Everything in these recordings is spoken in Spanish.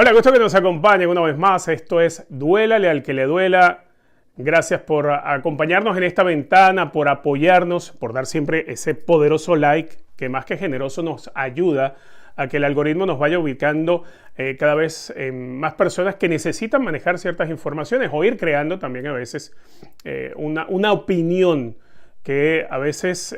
Hola, gusto que nos acompañen una vez más. Esto es Duélale al que le duela. Gracias por acompañarnos en esta ventana, por apoyarnos, por dar siempre ese poderoso like que más que generoso nos ayuda a que el algoritmo nos vaya ubicando cada vez más personas que necesitan manejar ciertas informaciones o ir creando también a veces una opinión que a veces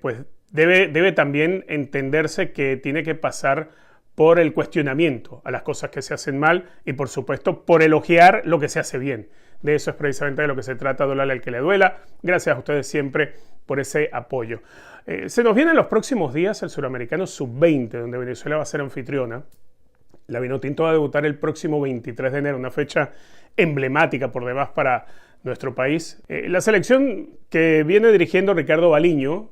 pues debe también entenderse que tiene que pasar por el cuestionamiento a las cosas que se hacen mal y por supuesto por elogiar lo que se hace bien. De eso es precisamente de lo que se trata, Duélale al que le duela. Gracias a ustedes siempre por ese apoyo. Se nos viene en los próximos días el Suramericano Sub-20, donde Venezuela va a ser anfitriona. La Vinotinto va a debutar el próximo 23 de enero, una fecha emblemática por demás para nuestro país. La selección que viene dirigiendo Ricardo Baliño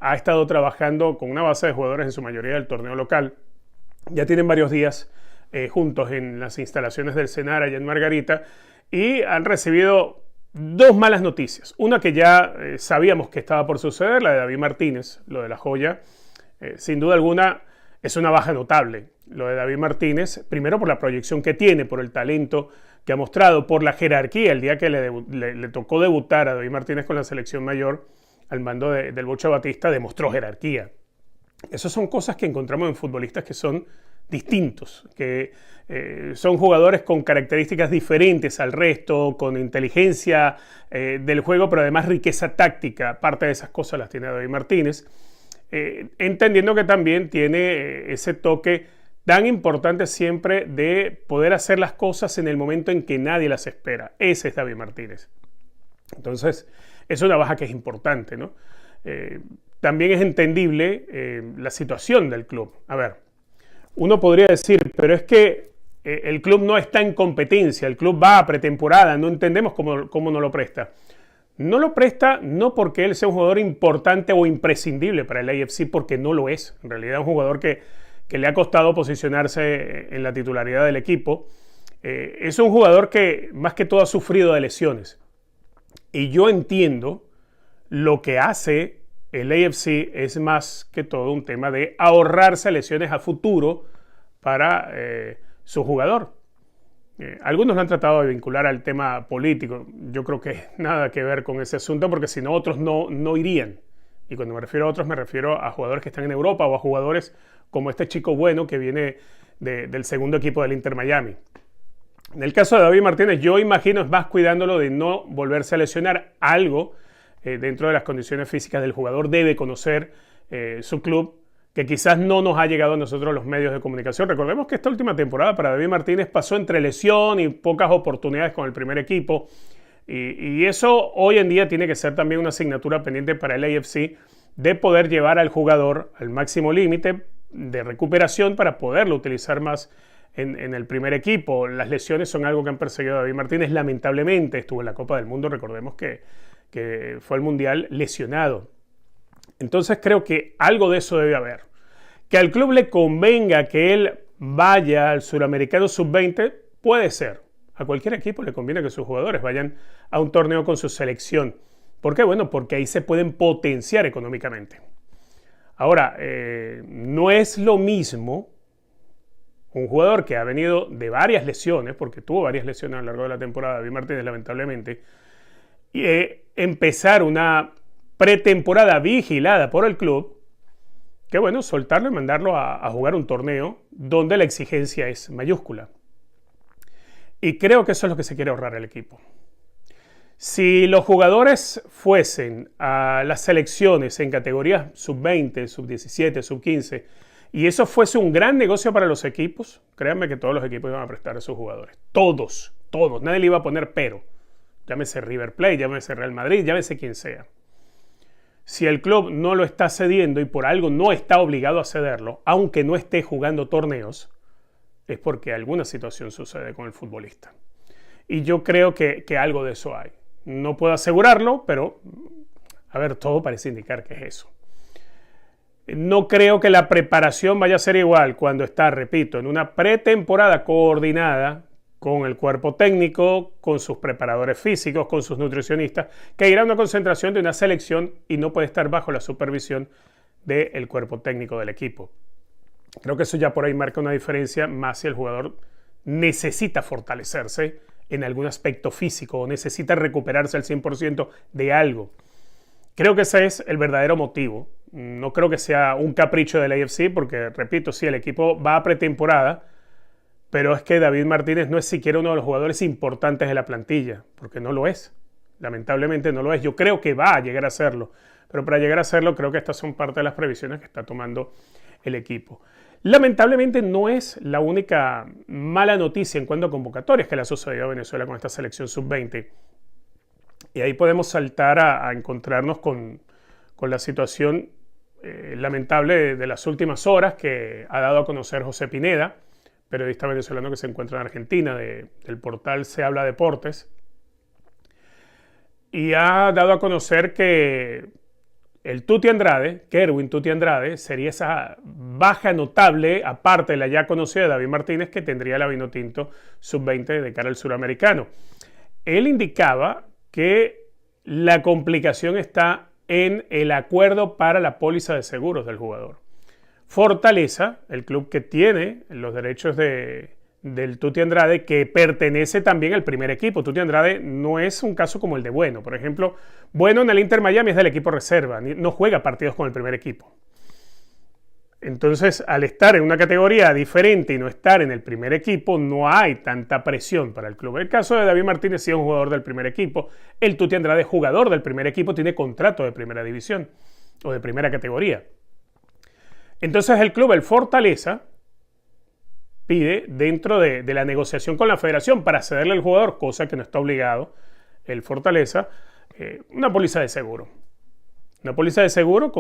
ha estado trabajando con una base de jugadores en su mayoría del torneo local. Ya tienen varios días juntos en las instalaciones del Senar allá en Margarita y han recibido dos malas noticias. Una que ya sabíamos que estaba por suceder, la de David Martínez, lo de La Joya. Sin duda alguna es una baja notable lo de David Martínez, primero por la proyección que tiene, por el talento que ha mostrado, por la jerarquía. El día que le tocó debutar a David Martínez con la selección mayor al mando del Bocha Batista, demostró jerarquía. Esas son cosas que encontramos en futbolistas que son distintos, que son jugadores con características diferentes al resto, con inteligencia del juego, pero además riqueza táctica. Parte de esas cosas las tiene David Martínez, entendiendo que también tiene ese toque tan importante siempre de poder hacer las cosas en el momento en que nadie las espera. Ese es David Martínez. Entonces, es una baja que es importante, ¿no? También es entendible la situación del club. A ver, uno podría decir, pero es que el club no está en competencia, el club va a pretemporada, no entendemos cómo no lo presta. No lo presta no porque él sea un jugador importante o imprescindible para el AFC, porque no lo es. En realidad es un jugador que le ha costado posicionarse en la titularidad del equipo. Es un jugador que más que todo ha sufrido de lesiones. Y yo entiendo lo que hace el AFC es más que todo un tema de ahorrarse lesiones a futuro para su jugador. Algunos lo han tratado de vincular al tema político. Yo creo que nada que ver con ese asunto porque si no otros no irían. Y cuando me refiero a otros me refiero a jugadores que están en Europa o a jugadores como este chico bueno que viene del segundo equipo del Inter Miami. En el caso de David Martínez, yo imagino es más cuidándolo de no volverse a lesionar algo. Dentro de las condiciones físicas del jugador debe conocer su club, que quizás no nos ha llegado a nosotros los medios de comunicación. Recordemos que esta última temporada para David Martínez pasó entre lesión y pocas oportunidades con el primer equipo, y eso hoy en día tiene que ser también una asignatura pendiente para el AFC de poder llevar al jugador al máximo límite de recuperación para poderlo utilizar más en el primer equipo. Las lesiones son algo que han perseguido a David Martínez, lamentablemente estuvo en la Copa del Mundo, recordemos que fue al Mundial lesionado. Entonces creo que algo de eso debe haber. Que al club le convenga que él vaya al Suramericano Sub-20, puede ser. A cualquier equipo le conviene que sus jugadores vayan a un torneo con su selección. ¿Por qué? Bueno, porque ahí se pueden potenciar económicamente. Ahora, no es lo mismo un jugador que ha venido de varias lesiones, porque tuvo varias lesiones a lo largo de la temporada, David Martínez lamentablemente, y empezar una pretemporada vigilada por el club, que bueno, soltarlo y mandarlo a jugar un torneo donde la exigencia es mayúscula. Y creo que eso es lo que se quiere ahorrar el equipo. Si los jugadores fuesen a las selecciones en categorías sub-20, sub-17, sub-15, y eso fuese un gran negocio para los equipos, créanme que todos los equipos iban a prestar a sus jugadores. Todos. Nadie le iba a poner pero. Llámese River Plate, llámese Real Madrid, llámese quien sea. Si el club no lo está cediendo y por algo no está obligado a cederlo, aunque no esté jugando torneos, es porque alguna situación sucede con el futbolista. Y yo creo que algo de eso hay. No puedo asegurarlo, pero a ver, todo parece indicar que es eso. No creo que la preparación vaya a ser igual cuando está, repito, en una pretemporada coordinada con el cuerpo técnico, con sus preparadores físicos, con sus nutricionistas, que irá a una concentración de una selección y no puede estar bajo la supervisión del cuerpo técnico del equipo. Creo que eso ya por ahí marca una diferencia, más si el jugador necesita fortalecerse en algún aspecto físico o necesita recuperarse al 100% de algo. Creo que ese es el verdadero motivo. No creo que sea un capricho del AFC porque, repito, sí, el equipo va a pretemporada, pero es que David Martínez no es siquiera uno de los jugadores importantes de la plantilla, porque no lo es. Lamentablemente no lo es. Yo creo que va a llegar a serlo, pero para llegar a serlo creo que estas son parte de las previsiones que está tomando el equipo. Lamentablemente no es la única mala noticia en cuanto a convocatorias que le ha sucedido a Venezuela con esta selección sub-20. Y ahí podemos saltar a encontrarnos con la situación lamentable de las últimas horas que ha dado a conocer José Pineda, periodista venezolano que se encuentra en Argentina, del portal Se Habla Deportes, y ha dado a conocer que el Tuti Andrade, Kerwin Tuti Andrade, sería esa baja notable, aparte de la ya conocida de David Martínez, que tendría la Vinotinto sub-20 de cara al suramericano. Él indicaba que la complicación está en el acuerdo para la póliza de seguros del jugador. Fortaleza, el club que tiene los derechos del Tuti Andrade, que pertenece también al primer equipo. Tuti Andrade no es un caso como el de Bueno. Por ejemplo, Bueno en el Inter Miami es del equipo reserva, no juega partidos con el primer equipo. Entonces, al estar en una categoría diferente y no estar en el primer equipo, no hay tanta presión para el club. El caso de David Martínez sí es un jugador del primer equipo. El Tuti Andrade, jugador del primer equipo, tiene contrato de primera división o de primera categoría. Entonces el club, el Fortaleza, pide dentro de la negociación con la federación para cederle al jugador, cosa que no está obligado el Fortaleza, una póliza de seguro. Una póliza de seguro,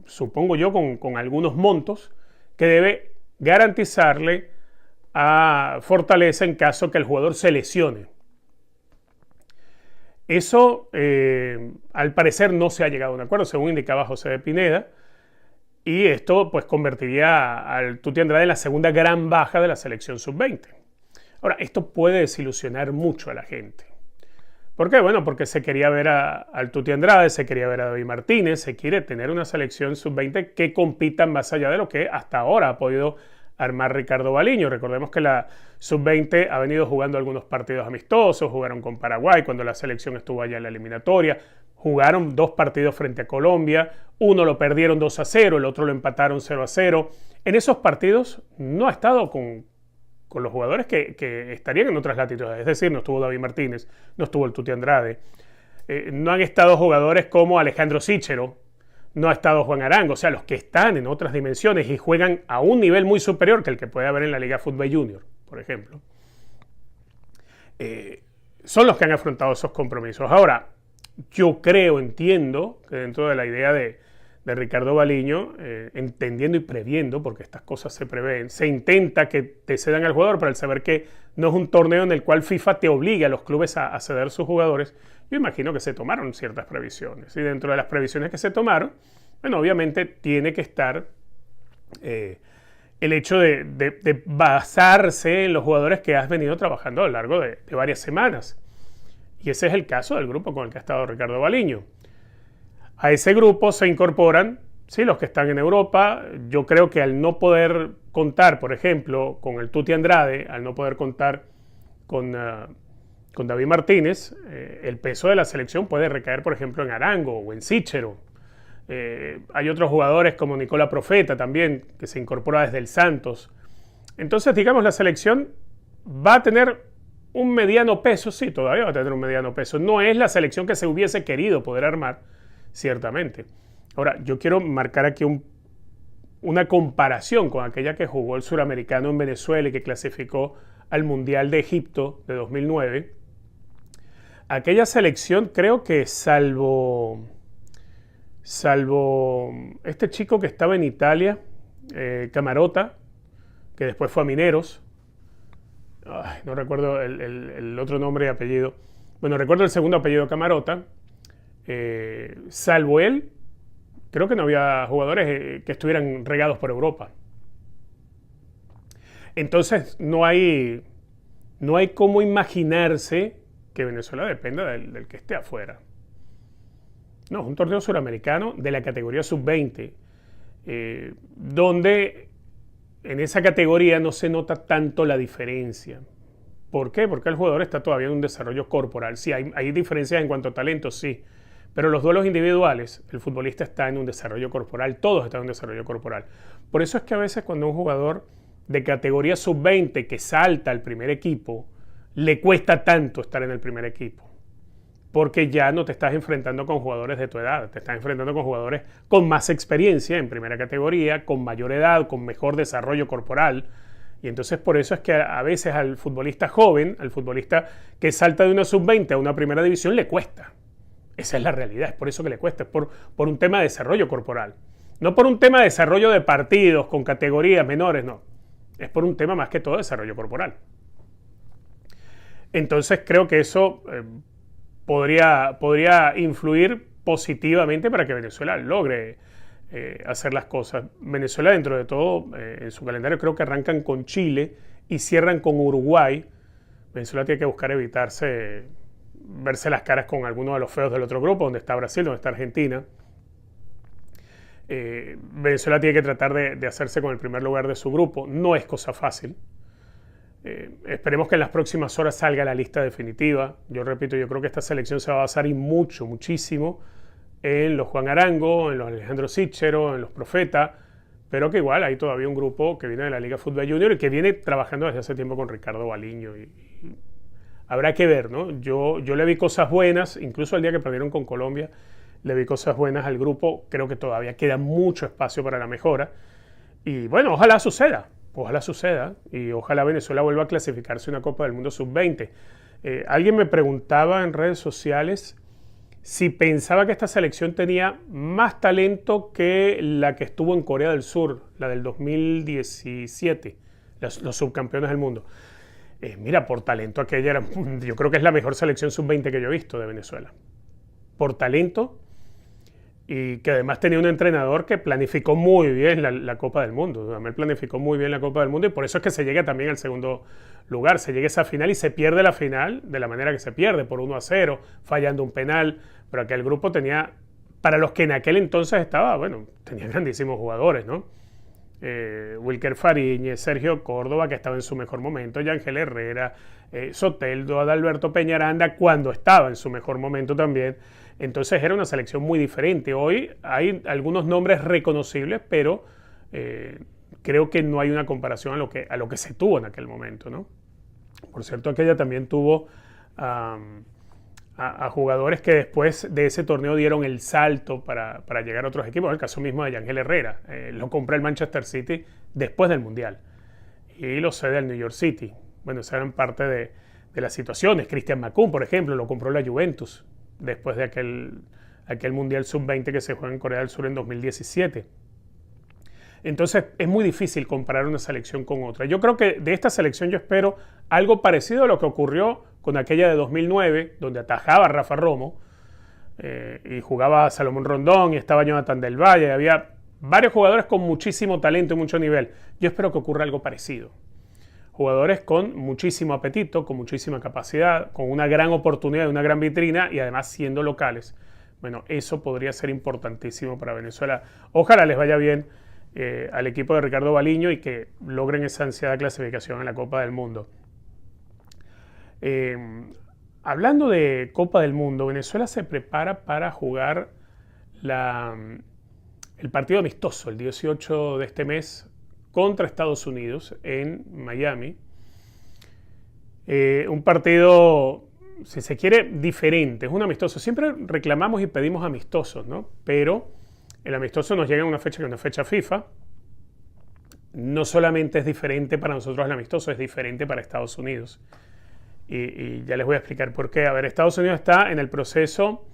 supongo yo, con algunos montos que debe garantizarle a Fortaleza en caso que el jugador se lesione. Eso, al parecer, no se ha llegado a un acuerdo, según indicaba José Pineda. Y esto pues convertiría al Tuti Andrade en la segunda gran baja de la selección sub-20. Ahora, esto puede desilusionar mucho a la gente. ¿Por qué? Bueno, porque se quería ver al Tuti Andrade, se quería ver a David Martínez, se quiere tener una selección sub-20 que compita más allá de lo que hasta ahora ha podido armar Ricardo Baliño. Recordemos que la sub-20 ha venido jugando algunos partidos amistosos, jugaron con Paraguay cuando la selección estuvo allá en la eliminatoria, jugaron 2 partidos frente a Colombia, uno lo perdieron 2-0, el otro lo empataron 0-0. En esos partidos no ha estado con los jugadores que estarían en otras latitudes, es decir, no estuvo David Martínez, no estuvo el Tuti Andrade, no han estado jugadores como Alejandro Sichero, no ha estado Juan Arango, o sea, los que están en otras dimensiones y juegan a un nivel muy superior que el que puede haber en la Liga Fútbol Junior, por ejemplo, son los que han afrontado esos compromisos. Ahora, yo entiendo que dentro de la idea de Ricardo Baliño, entendiendo y previendo, porque estas cosas se prevén, se intenta que te cedan al jugador, pero al saber que no es un torneo en el cual FIFA te obliga a los clubes a ceder sus jugadores, yo imagino que se tomaron ciertas previsiones. Y dentro de las previsiones que se tomaron, bueno, obviamente tiene que estar el hecho de basarse en los jugadores que has venido trabajando a lo largo de varias semanas. Y ese es el caso del grupo con el que ha estado Ricardo Baliño. A ese grupo se incorporan, sí, los que están en Europa. Yo creo que al no poder contar, por ejemplo, con el Tuti Andrade, al no poder contar con David Martínez, el peso de la selección puede recaer, por ejemplo, en Arango o en Sichero. Hay otros jugadores como Nicola Profeta también, que se incorpora desde el Santos. Entonces, digamos, la selección va a tener un mediano peso, sí, todavía va a tener un mediano peso. No es la selección que se hubiese querido poder armar, ciertamente. Ahora, yo quiero marcar aquí una comparación con aquella que jugó el suramericano en Venezuela y que clasificó al Mundial de Egipto de 2009. Aquella selección, creo que salvo este chico que estaba en Italia, Camarota, que después fue a Mineros. Ay, no recuerdo el otro nombre y apellido. Bueno, recuerdo el segundo apellido, Camarota. Salvo él, creo que no había jugadores que estuvieran regados por Europa. Entonces no hay cómo imaginarse que Venezuela dependa del que esté afuera. No, es un torneo suramericano de la categoría sub-20, donde en esa categoría no se nota tanto la diferencia. ¿Por qué? Porque el jugador está todavía en un desarrollo corporal. Sí, hay diferencias en cuanto a talento, sí. Pero los duelos individuales, el futbolista está en un desarrollo corporal, todos están en un desarrollo corporal. Por eso es que a veces cuando un jugador de categoría sub-20 que salta al primer equipo, le cuesta tanto estar en el primer equipo. Porque ya no te estás enfrentando con jugadores de tu edad, te estás enfrentando con jugadores con más experiencia en primera categoría, con mayor edad, con mejor desarrollo corporal. Y entonces por eso es que a veces al futbolista joven, al futbolista que salta de una sub-20 a una primera división, le cuesta. Esa es la realidad, es por eso que le cuesta, es por un tema de desarrollo corporal. No por un tema de desarrollo de partidos con categorías menores, no. Es por un tema más que todo de desarrollo corporal. Entonces creo que eso podría influir positivamente para que Venezuela logre hacer las cosas. Venezuela, dentro de todo, en su calendario creo que arrancan con Chile y cierran con Uruguay. Venezuela tiene que buscar verse las caras con alguno de los feos del otro grupo, donde está Brasil, donde está Argentina. Venezuela tiene que tratar de hacerse con el primer lugar de su grupo. No es cosa fácil. Esperemos que en las próximas horas salga la lista definitiva. Yo repito, yo creo que esta selección se va a basar muchísimo en los Juan Arango, en los Alejandro Sichero, en los Profeta, pero que igual hay todavía un grupo que viene de la Liga Fútbol Junior y que viene trabajando desde hace tiempo con Ricardo Baliño. Y habrá que ver, ¿no? Yo le vi cosas buenas, incluso el día que perdieron con Colombia, le vi cosas buenas al grupo. Creo que todavía queda mucho espacio para la mejora. Y bueno, ojalá suceda y ojalá Venezuela vuelva a clasificarse a una Copa del Mundo sub-20. Alguien me preguntaba en redes sociales si pensaba que esta selección tenía más talento que la que estuvo en Corea del Sur, la del 2017, los subcampeones del mundo. Mira, por talento aquella yo creo que es la mejor selección sub-20 que yo he visto de Venezuela. Por talento, y que además tenía un entrenador que planificó muy bien la Copa del Mundo. También planificó muy bien la Copa del Mundo y por eso es que se llega también al segundo lugar. Se llega a esa final y se pierde la final de la manera que se pierde, por 1-0, fallando un penal. Pero aquel grupo tenía, para los que en aquel entonces estaba, bueno, tenía grandísimos jugadores, ¿no? Wilker Fariñez, Sergio Córdoba, que estaba en su mejor momento, Yangel Herrera, Soteldo, Adalberto Peñaranda, cuando estaba en su mejor momento también. Entonces era una selección muy diferente. Hoy hay algunos nombres reconocibles, pero creo que no hay una comparación a lo que se tuvo en aquel momento, ¿no? Por cierto, aquella también tuvo a jugadores que después de ese torneo dieron el salto para llegar a otros equipos. El caso mismo de Yangel Herrera. Lo compró el Manchester City después del Mundial y lo cede al New York City. Bueno, esas eran parte de las situaciones. Christian Macún, por ejemplo, lo compró la Juventus después de aquel Mundial Sub-20 que se juega en Corea del Sur en 2017. Entonces es muy difícil comparar una selección con otra. Yo creo que de esta selección yo espero algo parecido a lo que ocurrió con aquella de 2009, donde atajaba a Rafa Romo y jugaba Salomón Rondón y estaba Jonathan del Valle. Había varios jugadores con muchísimo talento y mucho nivel. Yo espero que ocurra algo parecido. Jugadores con muchísimo apetito, con muchísima capacidad, con una gran oportunidad, una gran vitrina y además siendo locales. Bueno, eso podría ser importantísimo para Venezuela. Ojalá les vaya bien al equipo de Ricardo Baliño y que logren esa ansiada clasificación en la Copa del Mundo. Hablando de Copa del Mundo, Venezuela se prepara para jugar el partido amistoso el 18 de este mes contra Estados Unidos en Miami. Un partido, si se quiere, diferente, es un amistoso. Siempre reclamamos y pedimos amistosos, ¿no? Pero el amistoso nos llega en una fecha que es una fecha FIFA. No solamente es diferente para nosotros el amistoso, es diferente para Estados Unidos. Y ya les voy a explicar por qué. A ver, Estados Unidos está en el proceso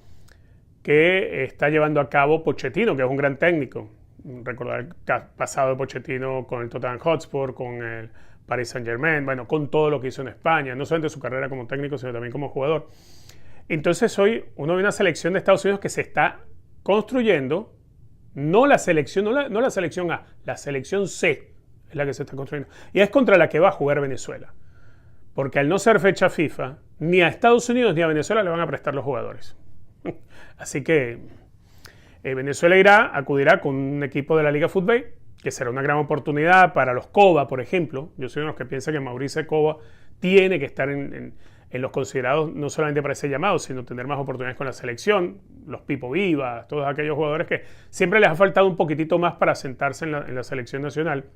que está llevando a cabo Pochettino, que es un gran técnico. Recordar el pasado de Pochettino con el Tottenham Hotspur, con el Paris Saint-Germain, bueno, con todo lo que hizo en España, no solamente su carrera como técnico, sino también como jugador. Entonces hoy uno ve una selección de Estados Unidos que se está construyendo, no la selección A, la selección C es la que se está construyendo. Y es contra la que va a jugar Venezuela. Porque al no ser fecha FIFA, ni a Estados Unidos ni a Venezuela le van a prestar los jugadores. Así que Venezuela acudirá con un equipo de la Liga Fútbol que será una gran oportunidad para los Cova, por ejemplo. Yo soy uno de los que piensa que Mauricio Cova tiene que estar en los considerados no solamente para ese llamado, sino tener más oportunidades con la selección, los Pipo Vivas, todos aquellos jugadores que siempre les ha faltado un poquitito más para sentarse en la selección nacional.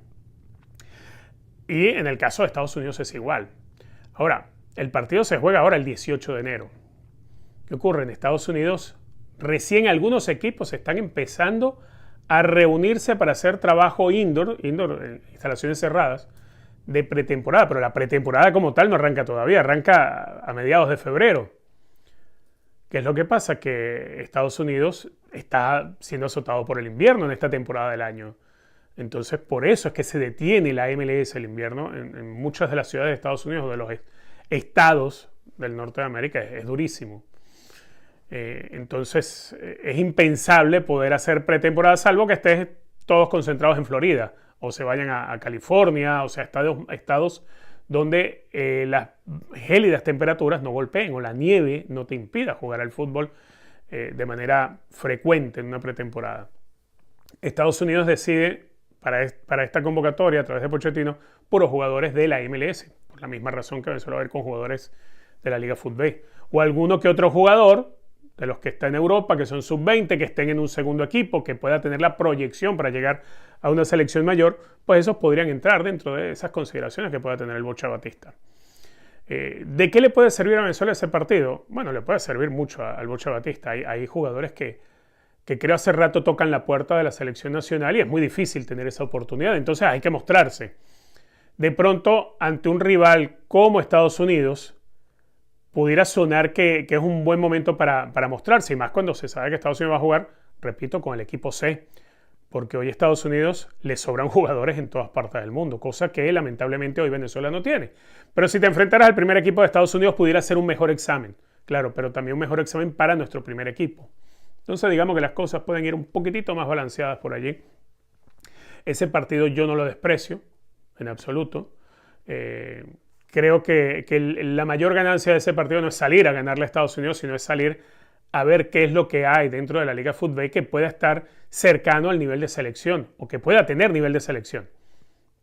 Y en el caso de Estados Unidos es igual. Ahora, el partido se juega ahora el 18 de enero. ¿Qué ocurre? En Estados Unidos recién algunos equipos están empezando a reunirse para hacer trabajo indoor en instalaciones cerradas, de pretemporada, pero la pretemporada como tal no arranca todavía, arranca a mediados de febrero. ¿Qué es lo que pasa? Que Estados Unidos está siendo azotado por el invierno en esta temporada del año. Entonces, por eso es que se detiene la MLS el invierno en muchas de las ciudades de Estados Unidos, de los estados del norte de América, es durísimo. Entonces, es impensable poder hacer pretemporada, salvo que estés todos concentrados en Florida, o se vayan a California, o sea, estados donde las gélidas temperaturas no golpeen o la nieve no te impida jugar al fútbol de manera frecuente en una pretemporada. Estados Unidos decide para esta convocatoria a través de Pochettino puros jugadores de la MLS, por la misma razón que me suele ver con jugadores de la Liga Fútbol, o alguno que otro jugador de los que está en Europa, que son sub-20, que estén en un segundo equipo, que pueda tener la proyección para llegar a una selección mayor, pues esos podrían entrar dentro de esas consideraciones que pueda tener el Bocha Batista. ¿De qué le puede servir a Venezuela ese partido? Bueno, le puede servir mucho al Bocha Batista. Hay jugadores que creo hace rato tocan la puerta de la selección nacional y es muy difícil tener esa oportunidad, entonces hay que mostrarse. De pronto, ante un rival como Estados Unidos, pudiera sonar que es un buen momento para mostrarse, y más cuando se sabe que Estados Unidos va a jugar, repito, con el equipo C, porque hoy Estados Unidos le sobran jugadores en todas partes del mundo, cosa que lamentablemente hoy Venezuela no tiene. Pero si te enfrentaras al primer equipo de Estados Unidos, pudiera ser un mejor examen, claro, pero también un mejor examen para nuestro primer equipo. Entonces digamos que las cosas pueden ir un poquitito más balanceadas por allí. Ese partido yo no lo desprecio, en absoluto. Creo que la mayor ganancia de ese partido no es salir a ganarle a Estados Unidos, sino es salir a ver qué es lo que hay dentro de la Liga Fútbol que pueda estar cercano al nivel de selección o que pueda tener nivel de selección,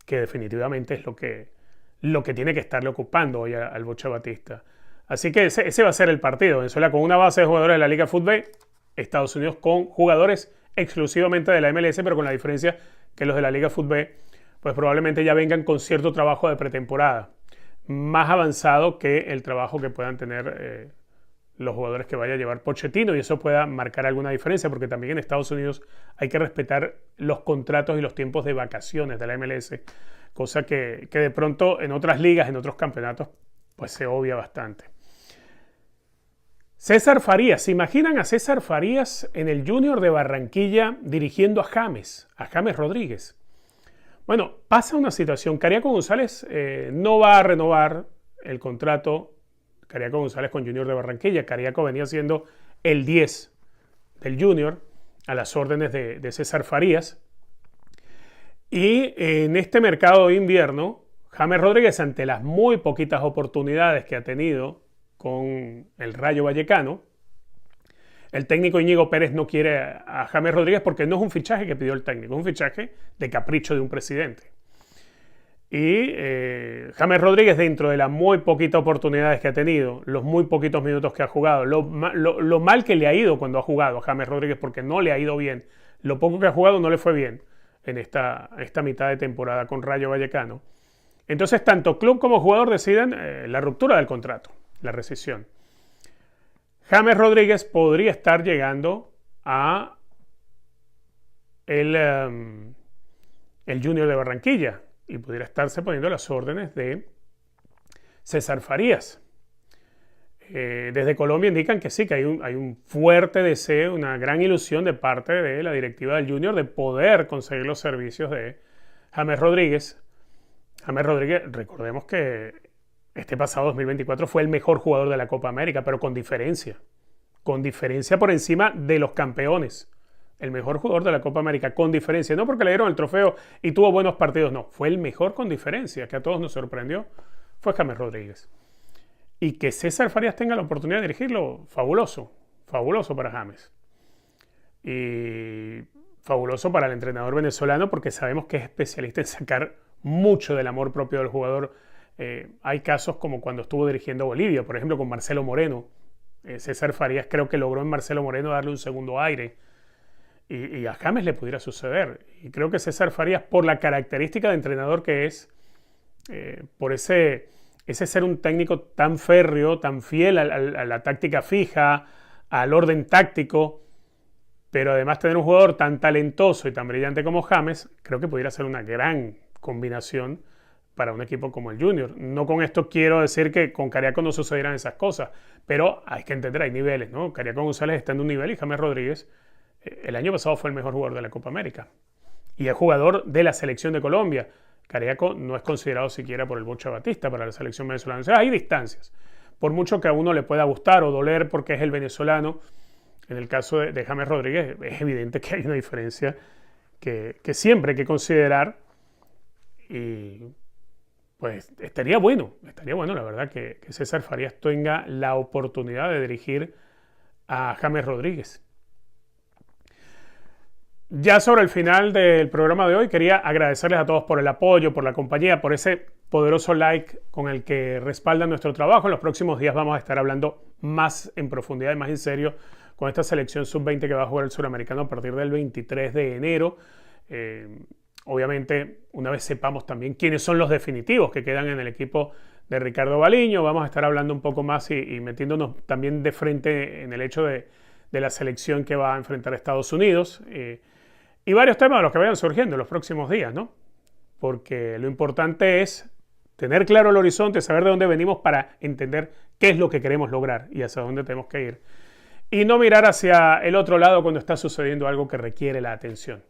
que definitivamente es lo que tiene que estarle ocupando hoy al Bocha Batista. Así que ese va a ser el partido. Venezuela con una base de jugadores de la Liga Fútbol, Estados Unidos con jugadores exclusivamente de la MLS, pero con la diferencia que los de la Liga Fútbol pues probablemente ya vengan con cierto trabajo de pretemporada, más avanzado que el trabajo que puedan tener los jugadores que vaya a llevar Pochettino, y eso pueda marcar alguna diferencia, porque también en Estados Unidos hay que respetar los contratos y los tiempos de vacaciones de la MLS, cosa que de pronto en otras ligas, en otros campeonatos, pues se obvia bastante. César Farías, ¿se imaginan a César Farías en el Junior de Barranquilla dirigiendo a James Rodríguez? Bueno, pasa una situación. Cariaco González no va a renovar el contrato. Cariaco González con Junior de Barranquilla. Cariaco venía siendo el 10 del Junior a las órdenes de César Farías. Y en este mercado de invierno, James Rodríguez, ante las muy poquitas oportunidades que ha tenido con el Rayo Vallecano, el técnico Íñigo Pérez no quiere a James Rodríguez porque no es un fichaje que pidió el técnico, es un fichaje de capricho de un presidente. Y James Rodríguez, dentro de las muy poquitas oportunidades que ha tenido, los muy poquitos minutos que ha jugado, lo mal que le ha ido cuando ha jugado a James Rodríguez, porque no le ha ido bien, lo poco que ha jugado no le fue bien en esta mitad de temporada con Rayo Vallecano. Entonces, tanto club como jugador deciden la ruptura del contrato, la rescisión. James Rodríguez podría estar llegando a el Junior de Barranquilla y pudiera estarse poniendo las órdenes de César Farías. Desde Colombia indican que sí, que hay un fuerte deseo, una gran ilusión de parte de la directiva del Junior de poder conseguir los servicios de James Rodríguez. James Rodríguez, recordemos que este pasado 2024 fue el mejor jugador de la Copa América, pero con diferencia por encima de los campeones. El mejor jugador de la Copa América, con diferencia. No porque le dieron el trofeo y tuvo buenos partidos, no. Fue el mejor con diferencia, que a todos nos sorprendió, fue James Rodríguez. Y que César Farías tenga la oportunidad de dirigirlo, fabuloso para James. Y fabuloso para el entrenador venezolano porque sabemos que es especialista en sacar mucho del amor propio del jugador. Hay casos como cuando estuvo dirigiendo Bolivia, por ejemplo, con Marcelo Moreno. César Farías creo que logró en Marcelo Moreno darle un segundo aire. Y a James le pudiera suceder. Y creo que César Farías, por la característica de entrenador que es, por ese ser un técnico tan férreo, tan fiel a la táctica fija, al orden táctico, pero además tener un jugador tan talentoso y tan brillante como James, creo que pudiera ser una gran combinación para un equipo como el Junior. No con esto quiero decir que con Cariaco no sucedieran esas cosas, pero hay que entender, hay niveles, ¿no? Cariaco González está en un nivel y James Rodríguez el año pasado fue el mejor jugador de la Copa América y es jugador de la selección de Colombia. Cariaco no es considerado siquiera por el Bocha Batista para la selección venezolana. O sea, hay distancias. Por mucho que a uno le pueda gustar o doler porque es el venezolano, en el caso de James Rodríguez es evidente que hay una diferencia que siempre hay que considerar y pues estaría bueno la verdad que César Farías tenga la oportunidad de dirigir a James Rodríguez. Ya sobre el final del programa de hoy quería agradecerles a todos por el apoyo, por la compañía, por ese poderoso like con el que respaldan nuestro trabajo. En los próximos días vamos a estar hablando más en profundidad y más en serio con esta selección sub-20 que va a jugar el suramericano a partir del 23 de enero. Obviamente, una vez sepamos también quiénes son los definitivos que quedan en el equipo de Ricardo Baliño, vamos a estar hablando un poco más y metiéndonos también de frente en el hecho de la selección que va a enfrentar a Estados Unidos. Y varios temas de los que vayan surgiendo en los próximos días, ¿no? Porque lo importante es tener claro el horizonte, saber de dónde venimos para entender qué es lo que queremos lograr y hacia dónde tenemos que ir. Y no mirar hacia el otro lado cuando está sucediendo algo que requiere la atención.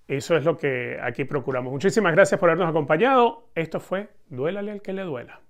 Eso es lo que aquí procuramos. Muchísimas gracias por habernos acompañado. Esto fue Duélale al que le duela.